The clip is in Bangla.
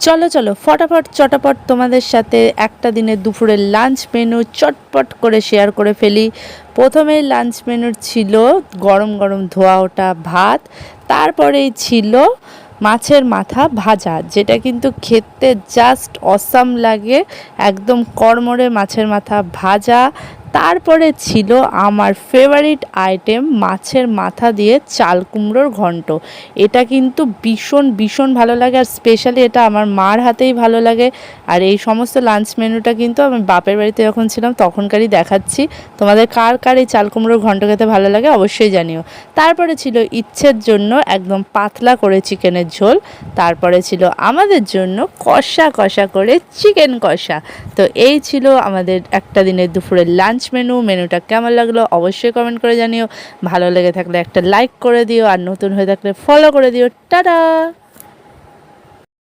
চলো চলো ফটাফট চটাপট তোমাদের সাথে একটা দিনের দুপুরের লাঞ্চ মেনু চটপট করে শেয়ার করে ফেলি। প্রথমেই লাঞ্চ মেনুর ছিল গরম গরম ধোয়া ওঠা ভাত, তারপরেই ছিল মাছের মাথা ভাজা, যেটা কিন্তু খেতে জাস্ট অসাম লাগে, একদম কড়মড়ে মাছের মাথা ভাজা। তারপরে ছিল আমার ফেভারিট আইটেম মাছের মাথা দিয়ে চাল কুমড়োর ঘন্ট। এটা কিন্তু ভীষণ ভীষণ ভালো লাগে, আর স্পেশালি এটা আমার মার হাতেই ভালো লাগে। আর এই সমস্ত লাঞ্চ মেনুটা কিন্তু আমি বাপের বাড়িতে যখন ছিলাম তখনকারই দেখাচ্ছি। তোমাদের কার কার এই চাল কুমড়োর ঘন্ট খেতে ভালো লাগে অবশ্যই জানিও। তারপরে ছিল ইচ্ছের জন্য একদম পাতলা করে চিকেনের ঝোল। তারপরে ছিল আমাদের জন্য কষা কষা করে চিকেন কষা। তো এই ছিল আমাদের একটা দিনের দুপুরের লাঞ্চ মেনুটা কেমন লাগলো অবশ্যই কমেন্ট করে জানিও। ভালো লেগে থাকলে একটা লাইক করে দিও, আর নতুন হয়ে থাকলে ফলো করে দিও। টাটা।